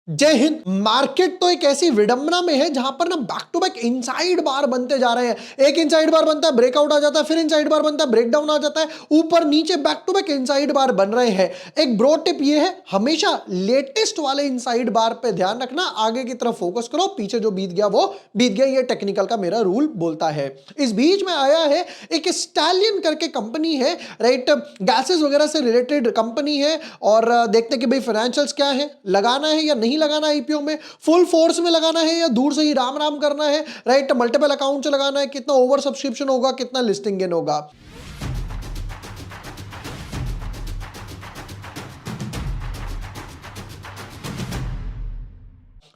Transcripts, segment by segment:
जय हिंद। मार्केट तो एक ऐसी विडंबना में है जहां पर ना बैक टू बैक इनसाइड बार बनते जा रहे हैं। एक इनसाइड बार बनता है, ब्रेकआउट आ जाता है, फिर इनसाइड बार बनता है, ब्रेकडाउन आ जाता है, ऊपर नीचे बैक टू बैक इनसाइड बार बन रहे हैं। एक ब्रॉड टिप ये है, हमेशा लेटेस्ट वाले इनसाइड बार पे ध्यान रखना, आगे की तरफ फोकस करो, पीछे जो बीत गया वो बीत गया। ये टेक्निकल का मेरा रूल बोलता है। इस बीच में आया है एक स्टैलियन करके कंपनी है, राइट, गैसेस वगैरह से रिलेटेड कंपनी है। और देखते हैं कि भाई फाइनेंशियल्स क्या है, लगाना है या नहीं लगाना आईपीओ में, फुल फोर्स में लगाना है या दूर से ही राम राम करना है, राइट, मल्टीपल अकाउंट से लगाना है, कितना ओवर सब्सक्रिप्शन होगा, कितना लिस्टिंग गेन होगा।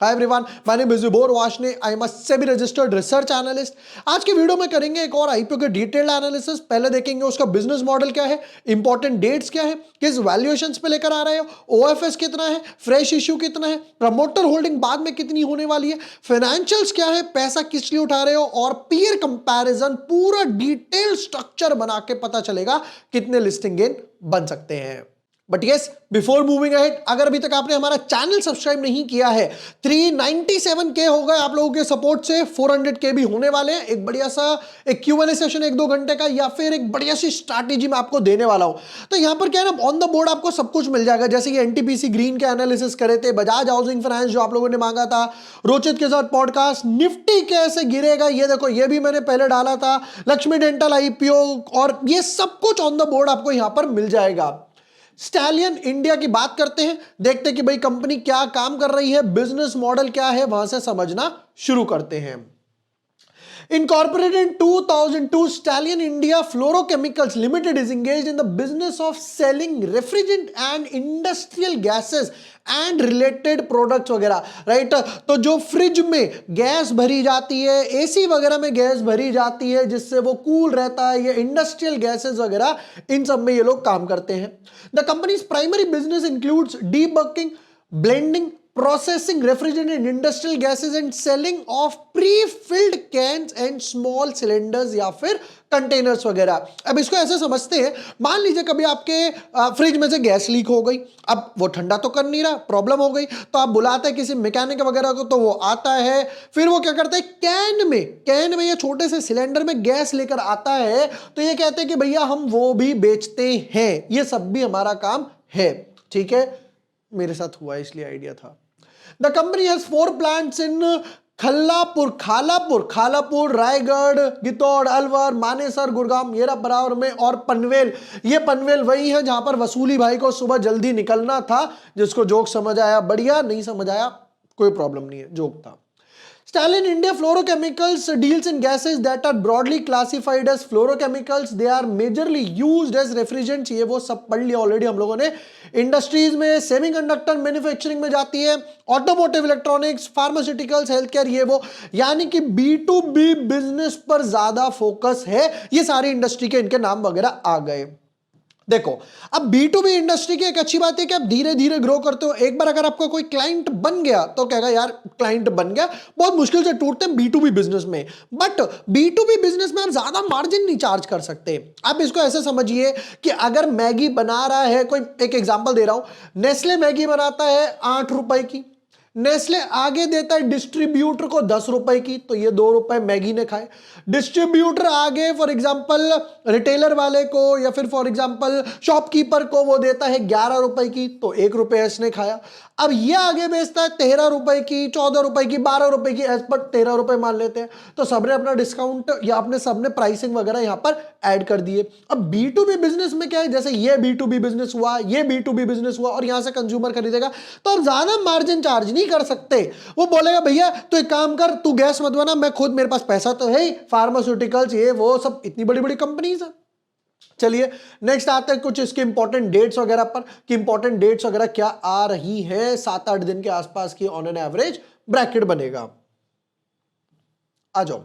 Hi everyone, my name is Vibhor Varshney, I am a SEBI registered research analyst. आज के वीडियो में करेंगे एक और आईपीओ के डिटेल्ड एनालिसिस। पहले देखेंगे उसका बिजनेस मॉडल क्या है, इंपॉर्टेंट डेट्स क्या है, किस वैल्यूएशंस पे लेकर आ रहे हो, ओएफएस कितना है, फ्रेश इश्यू कितना है, प्रमोटर होल्डिंग बाद में कितनी होने वाली है, फाइनेंशियल्स क्या है, पैसा किस लिए उठा रहे हो, और पीयर कंपैरिजन, पूरा डिटेल स्ट्रक्चर बना के पता चलेगा कितने लिस्टिंग गेन बन सकते हैं। But yes, before moving ahead, अगर अभी तक आपने हमारा चैनल सब्सक्राइब नहीं किया है, 397K हो गए आप लोगों के सपोर्ट से, 400K भी होने वाले हैं। एक बढ़िया सा एक Q&A सेशन 1-2 घंटे का, या फिर एक बढ़िया सी स्ट्रैटेजी मैं आपको देने वाला हूं। तो यहां पर क्या है ना, ऑन द बोर्ड आपको सब कुछ मिल जाएगा। जैसे कि एनटीपीसी ग्रीन के एनालिसिस करे थे, बजाज हाउसिंग फाइनेंस जो आप लोगों ने मांगा था, रोचित के साथ पॉडकास्ट, निफ्टी कैसे गिरेगा ये देखो, ये भी मैंने पहले डाला था, लक्ष्मी डेंटल आईपीओ, और ये सब कुछ ऑन द बोर्ड आपको यहां पर मिल जाएगा। स्टैलियन इंडिया की बात करते हैं, देखते हैं कि भाई कंपनी क्या काम कर रही है, बिजनेस मॉडल क्या है, वहां से समझना शुरू करते हैं। Incorporated in 2002, Stallion India Fluorochemicals Limited is engaged in the business of selling refrigerant and industrial gases and related products वगैरह, राइट। तो जो फ्रिज में गैस भरी जाती है, एसी वगैरह में गैस भरी जाती है जिससे वो कूल रहता है, ये इंडस्ट्रियल गैसेस वगैरह, इन सब में ये लोग काम करते हैं। The companies primary business includes debugging, blending, processing refrigerant and industrial gases and selling of pre-filled cans and small cylinders या फिर कंटेनर्स वगैरह। अब इसको ऐसे समझते हैं, मान लीजिए कभी आपके फ्रिज में से गैस लीक हो गई, अब वो ठंडा तो कर नहीं रहा, प्रॉब्लम हो गई, तो आप बुलाते हैं किसी मैकेनिक वगैरह को, तो वो आता है, फिर वो क्या करता है, कैन में या छोटे से सिलेंडर में गैस लेकर आता है। तो ये कहते हैं कि भैया हम वो भी बेचते हैं, ये सब भी हमारा काम है, ठीक है। मेरे साथ हुआ इसलिए आइडिया था। The company has 4 plants in Khalapur, Raigad, गितौड़, अलवर, मानेसर, गुड़गांव, येरा बरावर में, और पनवेल। ये पनवेल वही है जहां पर वसूली भाई को सुबह जल्दी निकलना था। जिसको जोक समझ आया बढ़िया, नहीं समझ आया कोई प्रॉब्लम नहीं है, जोक था। Stallion India Fluorochemicals deals in gases that are broadly classified as fluorochemicals. They are majorly used as refrigerants. ये वो सब पढ़ लिया ऑलरेडी हम लोगों ने। इंडस्ट्रीज में, सेमीकंडक्टर मैन्युफैक्चरिंग में जाती है, automotive, electronics, pharmaceuticals, health care, ये वो, यानी कि B2B बिजनेस पर ज्यादा फोकस है। ये सारी इंडस्ट्री के इनके नाम वगैरह आ गए। देखो, अब B2B इंडस्ट्री की एक अच्छी बात है कि आप धीरे धीरे ग्रो करते हो। एक बार अगर आपका कोई क्लाइंट बन गया तो कहेगा यार क्लाइंट बन गया, बहुत मुश्किल से टूटते हैं B2B बिजनेस में। बट B2B बिजनेस में आप ज्यादा मार्जिन नहीं चार्ज कर सकते। आप इसको ऐसे समझिए कि अगर मैगी बना रहा है कोई, एक एग्जांपल दे रहा हूं, नेस्ले मैगी बनाता है 8 रुपए की, नेस्ले आगे देता है डिस्ट्रीब्यूटर को 10 रुपए की, तो ये 2 रुपए मैगी ने खाए। डिस्ट्रीब्यूटर आगे फॉर एग्जांपल रिटेलर वाले को या फिर फॉर एग्जांपल शॉपकीपर को वो देता है 11 रुपए की, तो 1 रुपए इसने खाया। अब ये आगे बेचता है 13 रुपए की, 14 रुपए की, 12 रुपए की, एज पर 13 रुपए मान लेते हैं। तो सबने अपना डिस्काउंट या अपने सबने प्राइसिंग वगैरह यहां पर ऐड कर दिए। अब B2B बिजनेस में क्या है, जैसे ये B2B बिजनेस हुआ, ये B2B बिजनेस हुआ, और यहां से कंज्यूमर खरीदेगा, तो आप ज्यादा मार्जिन चार्ज नहीं कर सकते। वो बोलेगा भैया तू एक काम कर, तू गैस मत बना, मैं खुद, मेरे पास पैसा तो है ही, फार्मास्यूटिकल्स ये वो सब इतनी बड़ी बड़ी कंपनीज है। चलिए नेक्स्ट आते हैं कुछ इसके इंपॉर्टेंट डेट्स वगैरह पर, कि इंपॉर्टेंट डेट्स वगैरह क्या आ रही है। 7-8 दिन के आसपास की ऑन एन एवरेज ब्रैकेट बनेगा। आ जाओ।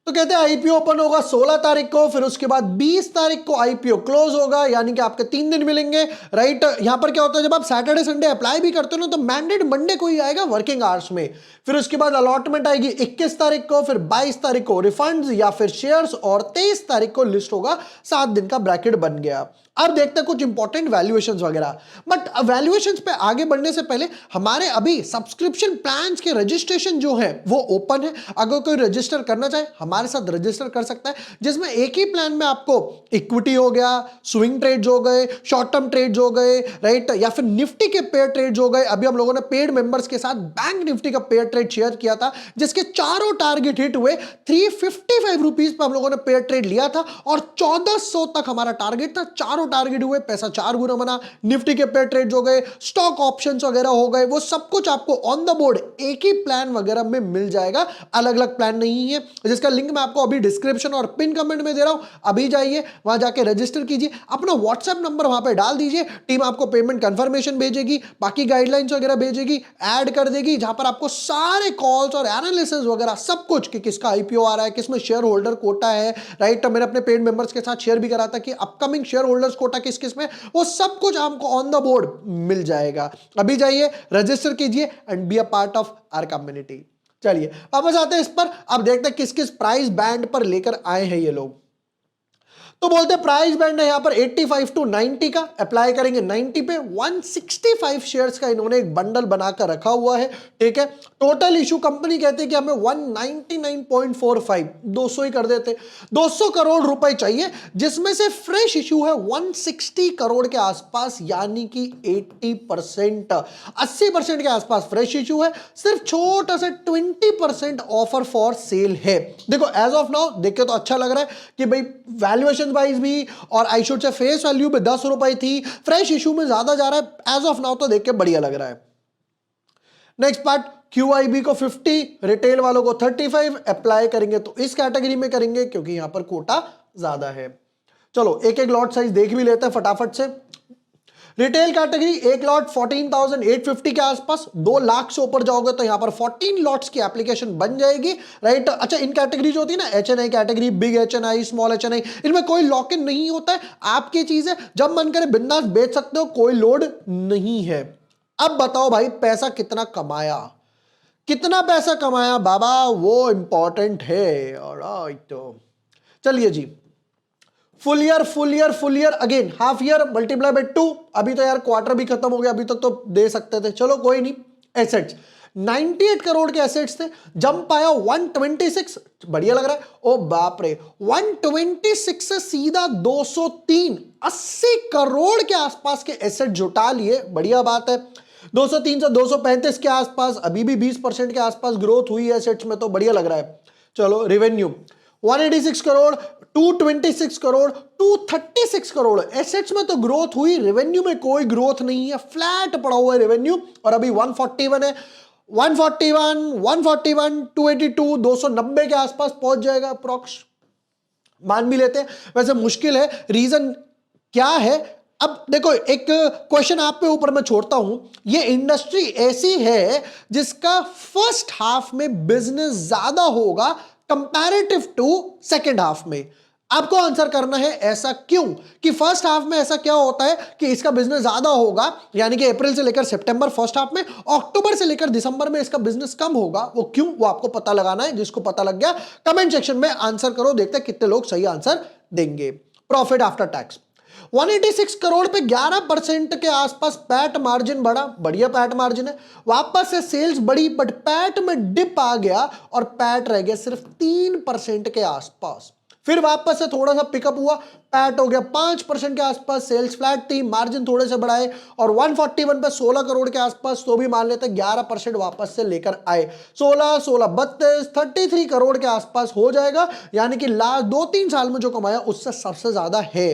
तो कहते हैं आईपीओ ओपन होगा 16 तारीख को, फिर उसके बाद 20 तारीख को आईपीओ क्लोज होगा, यानी कि आपके 3 दिन मिलेंगे, राइट। यहां पर क्या होता है, जब आप सैटरडे संडे अप्लाई भी करते हो ना, तो मैंडेट मंडे को ही आएगा वर्किंग आवर्स में। फिर उसके बाद अलॉटमेंट आएगी 21 तारीख को, फिर 22 तारीख को रिफंड्स या फिर शेयर्स, और 23 तारीख को लिस्ट होगा। 7 दिन का ब्रैकेट बन गया। अब देखते हैं कुछ इंपॉर्टेंट वैल्यूएशंस वगैरह। बट वैल्यूएशंस पे आगे बढ़ने से पहले हमारे अभी सब्सक्रिप्शन प्लान्स के रजिस्ट्रेशन जो है वो ओपन है। अगर कोई रजिस्टर करना चाहे हमारे साथ रजिस्टर कर सकता है, जिसमें एक ही प्लान में आपको इक्विटी हो गया, स्विंग ट्रेड्स हो गए, शॉर्ट टर्म ट्रेड्स हो गए, राइट, या फिर निफ्टी के पेयर ट्रेड्स हो गए। अभी हम लोगों ने पेड मेंबर्स के साथ बैंक निफ्टी का पेयर ट्रेड शेयर किया था, जिसके चारों टारगेट हिट हुए। 355 रुपीज पे हम लोगों ने पेयर ट्रेड लिया था और 1400 तक हमारा टारगेट था। चारों टारगेट हुए, पैसा 4 गुना बना। निफ्टी के पेयर ट्रेड्स हो गए, स्टॉक ऑप्शंस वगैरह हो गए, वो सब कुछ आपको ऑन द बोर्ड एक ही प्लान वगैरह में मिल जाएगा। अलग अलग प्लान नहीं है, जिसका लिंक मैं आपको अभी डिस्क्रिप्शन और पिन कमेंट में दे रहा हूं। अभी जाइए वहां जाके रजिस्टर कीजिए, अपना व्हाट्सएप नंबर वहां पे डाल दीजिए, टीम आपको पेमेंट कंफर्मेशन भेजेगी, बाकी गाइडलाइंस वगैरह भेजेगी, ऐड कर देगी, जहां पर आपको सारे कॉल्स और एनालिसिस वगैरह सब कुछ, कि किसका आईपीओ आ रहा है, किसमें शेयर होल्डर कोटा है, राइट। मैंने अपने पेड मेंबर्स के साथ शेयर भी करा था कि अपकमिंग शेयर होल्डर्स कोटा किस किस में, वो सब कुछ आपको ऑन द बोर्ड मिल जाएगा। अभी जाइए रजिस्टर कीजिए and be a part of our community. चलिए वापस आते हैं इस पर। अब देखते हैं किस किस प्राइस बैंड पर लेकर आए हैं ये लोग। तो बोलते हैं प्राइस बैंड है यहां पर 85 टू 90 का, अप्लाई करेंगे 90 पे। 165 शेयर्स का इन्होंने एक बंडल बनाकर रखा हुआ है, ठीक है। टोटल इशू कंपनी कहती है कि हमें 199.45, 200 ही कर देते, 200 करोड़ रुपए चाहिए, जिसमें से फ्रेश इशू है 160 करोड़ के आसपास, यानी कि 80%, 80% के आसपास फ्रेश इशू है। सिर्फ छोटा सा 20% ऑफर फॉर सेल है। देखो एज ऑफ नाउ देख के तो अच्छा लग रहा है कि भाई वैल्यूएशन वाइज भी, और आई शुड से फेस वैल्यू में 10 रुपए थी, फ्रेश इशू में ज्यादा जा रहा है। एज ऑफ नाउ तो देख के बढ़िया लग रहा है। नेक्स्ट पार्ट, QIB को 50, रिटेल वालों को 35 अप्लाई करेंगे तो इस कैटेगरी में करेंगे क्योंकि यहां पर कोटा ज्यादा है। चलो एक एक लॉट साइज देख भी लेते हैं फटाफट से। रिटेल कैटेगरी एक लॉट 14,850 के आसपास, 2 लाख से ऊपर जाओगे तो यहां पर 14 लॉट्स की एप्लीकेशन बन जाएगी, राइट। अच्छा इन कैटेगरी जो होती है ना, HNI category, big HNI, small HNI, इनमें कोई लॉक इन नहीं होता है, आपकी चीज है, जब मन करे बिंदास बेच सकते हो, कोई लोड नहीं है। अब बताओ भाई पैसा कितना कमाया, कितना पैसा कमाया बाबा, वो इंपॉर्टेंट है। ऑलराइट, चलिए जी, full year again half year multiply by 2। अभी तो यार क्वार्टर भी खत्म हो गया, अभी तक तो दे सकते थे, चलो कोई नहीं। एसेट्स 98 करोड़ के एसेट्स थे, जंप आया 126, बढ़िया लग रहा है। ओ बाप रे, 126 से सीधा 203, 80 करोड़ के आसपास के एसेट जुटा लिए, बढ़िया बात है। 203 से 235 के आसपास, अभी भी 20% के आसपास ग्रोथ हुई है एसेट्स में, तो बढ़िया लग रहा है। चलो रेवेन्यू 186 करोड़, 226 करोड़, 236 करोड़, एसेट्स में तो ग्रोथ हुई, रेवेन्यू में कोई ग्रोथ नहीं है, फ्लैट पड़ा हुआ है रेवेन्यू। और अभी 141 है, 141, 141, 282, 290 के आसपास पहुंच जाएगा अप्रॉक्स, मान भी लेते हैं। वैसे मुश्किल है, रीजन क्या है? अब देखो एक क्वेश्चन आप पे ऊपर मैं छोड़ता हूं, ये इंडस्ट्री ऐसी है जिसका फर्स्ट हाफ में बिजनेस ज्यादा होगा कंपैरेटिव टू सेकेंड हाफ में। आपको आंसर करना है ऐसा क्यों, कि फर्स्ट हाफ में ऐसा क्या होता है कि इसका बिजनेस ज्यादा होगा, यानी कि अप्रैल से लेकर सितंबर फर्स्ट हाफ में, अक्टूबर से लेकर दिसंबर में इसका बिजनेस कम होगा। वो क्यों, वो आपको पता लगाना है। जिसको पता लग गया कमेंट सेक्शन में आंसर करो, देखते हैं कितने लोग सही आंसर देंगे। प्रॉफिट आफ्टर टैक्स 186 करोड़ पे 11% के आसपास पैट मार्जिन बढ़ा, बढ़िया पैट मार्जिन है। वापस से सेल्स बढ़ी बट पैट में डिप आ गया और पैट रह गया सिर्फ 3% के आसपास। फिर वापस से थोड़ा सा पिकअप हुआ, पैट हो गया 5% के आसपास, सेल्स फ्लैट थी, मार्जिन थोड़े से बढ़ाए और 141 पे 16 करोड़ के आसपास, तो भी मान लेते 11% वापस से लेकर आए। 16, 16, 32, 33 करोड़ के आसपास हो जाएगा, यानी कि लास्ट 2-3 साल में जो कमाया उससे सबसे ज्यादा है।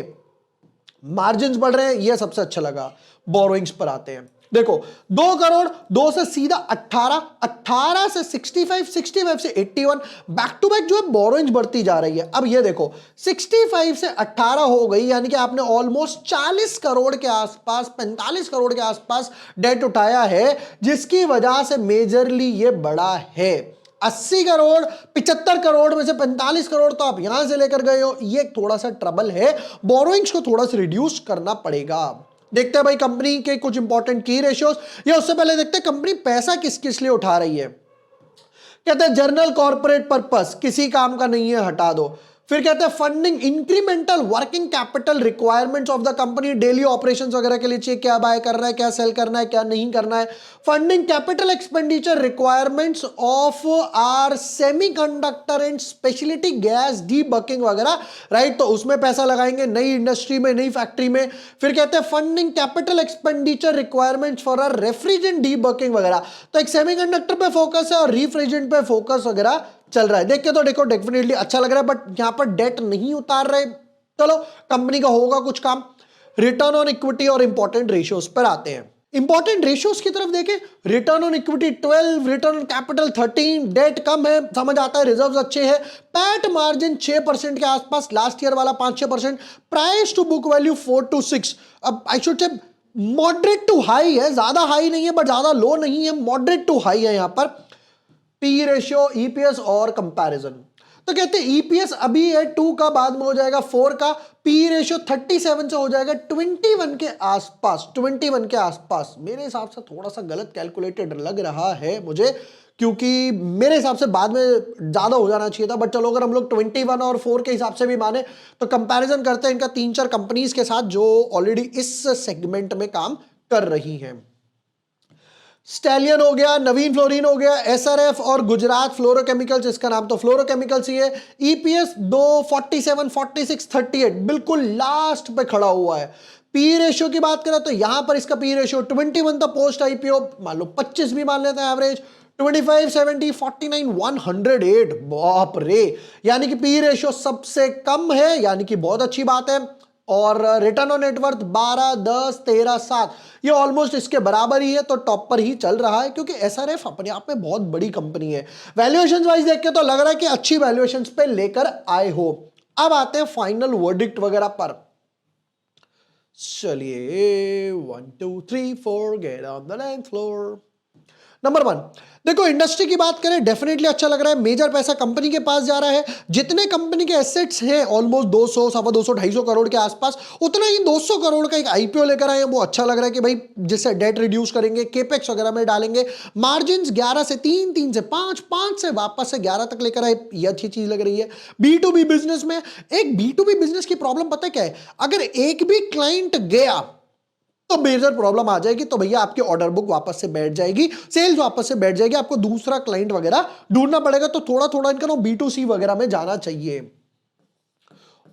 मार्जिन्स बढ़ रहे हैं, यह सबसे अच्छा लगा। बोरोइंग्स पर आते हैं, देखो 2 करोड़, 2 से सीधा 18, 18 से 65, 65 से 81, बैक टू बैक जो है बोरोइंग्स बढ़ती जा रही है। अब ये देखो 65 से 18 हो गई, यानी कि आपने ऑलमोस्ट 40 करोड़ के आसपास, 45 करोड़ के आसपास डेट उठाया है, जिसकी वजह से मेजरली ये बड़ा है। 80 करोड़ 75 करोड़ में से 45 करोड़ तो आप यहां से लेकर गए हो, ये थोड़ा सा ट्रबल है, बोरोइंग्स को थोड़ा सा रिड्यूस करना पड़ेगा। देखते हैं भाई कंपनी के कुछ इंपॉर्टेंट की रेशियोज, या उससे पहले देखते हैं कंपनी पैसा किस किस लिए उठा रही है। कहते हैं जर्नल कॉर्पोरेट पर्पस, किसी काम का नहीं है, हटा दो। फिर कहते हैं funding incremental working capital requirements of the company, daily operations वगैरह के लिए चाहिए, क्या बाय करना है, क्या सेल करना है, क्या नहीं करना है। Funding capital expenditure requirements of our semiconductor and speciality gas debottlenecking वगैरह, राइट, तो उसमें पैसा लगाएंगे, नई इंडस्ट्री में, नई फैक्ट्री में। फिर कहते हैं funding capital expenditure requirements for our refrigerant debottlenecking वगैरह, तो एक सेमीकंडक्टर पे फोकस है और रिफ्रिजरेंट पे फोकस वगैरह चल रहा है। देख के तो देखो डेफिनेटली अच्छा लग रहा है, बट यहां पर डेट नहीं उतार रहे। चलो कंपनी का होगा कुछ काम। रिटर्न ऑन इक्विटी और इंपॉर्टेंट रेशियोज पर आते हैं। इंपॉर्टेंट रेशियोज की तरफ देखें, return on equity 12, return on capital 13, debt कम है, समझ आता है, रिजर्व्स अच्छे हैं, पैट मार्जिन 6% के आसपास, लास्ट ईयर वाला 5-6%, price to book value 4 to 6। अब I should say moderate to high है, ज्यादा हाई नहीं है बट ज्यादा लो नहीं है, मॉडरेट टू हाई है यहां पर। पी रेशियो, ईपीएस और कंपैरिजन, तो कहते हैं ईपीएस अभी है 2 का, बाद में हो जाएगा 4 का। पी रेशियो 37 से हो जाएगा 21 के आसपास, 21 के आसपास। मेरे हिसाब से थोड़ा सा गलत कैलकुलेटेड लग रहा है मुझे, क्योंकि मेरे हिसाब से बाद में ज्यादा हो जाना चाहिए था, बट चलो अगर हम लोग 21 और 4 के हिसाब से भी माने तो कंपैरिजन करते हैं इनका 3-4 कंपनीज के साथ जो ऑलरेडी इस सेगमेंट में काम कर रही हैं। स्टैलियन हो गया, नवीन फ्लोरिन हो गया, एसआरएफ और गुजरात फ्लोरोकेमिकल्स, इसका नाम तो फ्लोरोकेमिकल्स ही है। ईपीएस 2, 47, 46, 38 बिल्कुल लास्ट पे खड़ा हुआ है। पी रेशियो की बात करें तो यहां पर इसका पी रेशियो 21 था पोस्ट आईपीओ, मान लो 25 भी मान लेते हैं एवरेज, 25, 70, 49, 108, बाप रे, यानी कि पी रेशियो सबसे कम है, यानी कि बहुत अच्छी बात है। और रिटर्न ऑन नेटवर्थ 12, 10, 13, 7, ये ऑलमोस्ट इसके बराबर ही है, तो टॉप पर ही चल रहा है, क्योंकि एसआरएफ अपने आप में बहुत बड़ी कंपनी है। वैल्यूएशन वाइज देख के तो लग रहा है कि अच्छी वैल्यूएशन पे लेकर आए हो। अब आते हैं फाइनल वर्डिक्ट वगैरह पर। चलिए 1 2 3 4 get on the dance floor. Number 1, देखो इंडस्ट्री की बात करें, डेफिनेटली अच्छा लग रहा है, मेजर पैसा कंपनी के पास जा रहा है। जितने कंपनी के एसेट्स हैं ऑलमोस्ट 200, 250, 250 करोड़ के आसपास, उतना ही 200 करोड़ का एक आईपीओ लेकर आए, वो अच्छा लग रहा है कि भाई जिससे डेट रिड्यूस करेंगे, केपेक्स वगैरह में डालेंगे, मार्जिन 11 से 3, 3 से 5, 5 से वापस से 11 तक लेकर आए, ये अच्छी चीज लग रही है। B2B बिजनेस में, एक B2B बिजनेस की प्रॉब्लम पता है क्या है, अगर एक भी क्लाइंट गया तो मेजर प्रॉब्लम आ जाएगी, तो भैया आपकी ऑर्डर बुक वापस से बैठ जाएगी, सेल्स वापस से बैठ जाएगी, आपको दूसरा क्लाइंट वगैरह ढूंढना पड़ेगा। तो थोड़ा थोड़ा इनका ना B2C वगैरह में जाना चाहिए।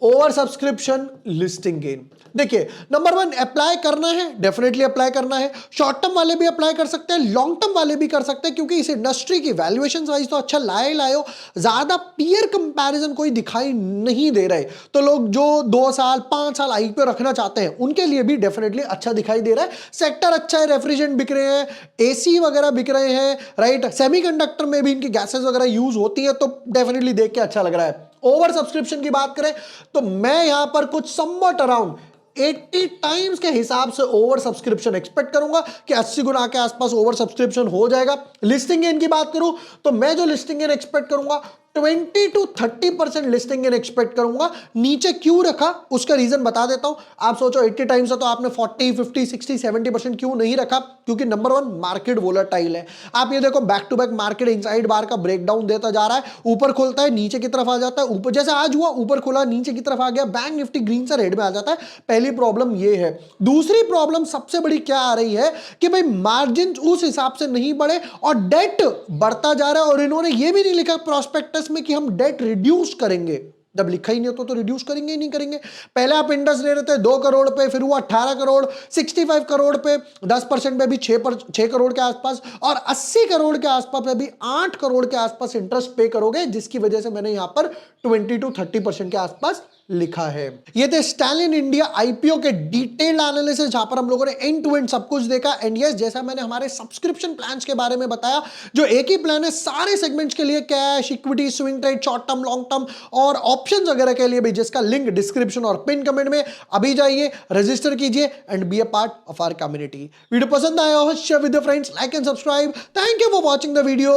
ओवर सब्सक्रिप्शन, लिस्टिंग गेन, देखिए नंबर 1 अप्लाई करना है, डेफिनेटली अप्लाई करना है। शॉर्ट टर्म वाले भी अप्लाई कर सकते हैं, लॉन्ग टर्म वाले भी कर सकते हैं, क्योंकि इस इंडस्ट्री की वैल्यूएशन वाइज तो अच्छा लाए हो, ज्यादा पीयर कंपैरिजन कोई दिखाई नहीं दे रहे, तो लोग जो 2 साल 5 साल आईपीओ रखना चाहते हैं उनके लिए भी डेफिनेटली अच्छा दिखाई दे रहा है। सेक्टर अच्छा है, रेफ्रिजरेंट बिक रहे हैं, एसी वगैरह बिक रहे हैं, राइट, सेमीकंडक्टर में भी इनकी गैसेस वगैरह यूज होती है, तो डेफिनेटली देख के अच्छा लग रहा है। ओवर सब्सक्रिप्शन की बात करें तो मैं यहां पर कुछ समवट अराउंड 80 टाइम्स के हिसाब से ओवर सब्सक्रिप्शन एक्सपेक्ट करूंगा कि 80 गुना के आसपास ओवर सब्सक्रिप्शन हो जाएगा। लिस्टिंग गेन की बात करूं तो मैं जो लिस्टिंग गेन एक्सपेक्ट करूंगा 20 to 30% लिस्टिंग गेन एक्सपेक्ट करूंगा। नीचे क्यों रखा उसका रीजन बता देता हूं। आप सोचो 80 टाइम्स है तो आपने 40, 50, 60, 70% क्यों नहीं रखा, क्योंकि नंबर 1 मार्केट वोलेटाइल है। आप ये देखो back to back market inside bar का ब्रेकडाउन देता जा रहा है, ऊपर खुलता है नीचे की तरफ आ जाता है, ऊपर जैसे आज हुआ ऊपर खुला नीचे की तरफ आ गया, बैंक निफ्टी ग्रीन से रेड में आ जाता है। पहली प्रॉब्लम ये है। दूसरी प्रॉब्लम सबसे बड़ी क्या आ रही है कि भाई मार्जिन उस हिसाब से नहीं बढ़े और डेट बढ़ता जा रहा है, और इन्होंने ये भी नहीं लिखा प्रोस्पेक्टस में कि हम डेट रिड्यूस करेंगे। जब लिखा ही नहीं हो तो रिड्यूस करेंगे ही नहीं करेंगे। पहले आप इंडस ले रहे थे 2 करोड़ पे, फिर हुआ 18 करोड़, 65 करोड़ पे 10% पे भी 6 करोड़ के आसपास, और 80 करोड़ के आसपास पे भी 8 करोड़ के आसपास इंटरेस्ट पे करोगे, जिसकी वजह से मैंने यहां पर 20 to 30% के आसपास लिखा है। ये थे स्टैलियन इंडिया आईपीओ के डिटेल्ड एनालिसिस, जहां पर हम लोगों ने एंड टू एंड सब कुछ देखा। एंड यस, जैसा मैंने हमारे सब्सक्रिप्शन प्लान्स के बारे में बताया, जो एक ही प्लान है सारे सेगमेंट्स के लिए, cash, equity, swing trade, short term, long term और ऑप्शंस वगैरह के लिए भी, जिसका लिंक डिस्क्रिप्शन और पिन कमेंट में। अभी जाइए, रजिस्टर कीजिए and be a part of our community. Video पसंद आया हो share with your friends, like and subscribe. Thank you for watching the video.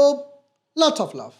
Lots of love.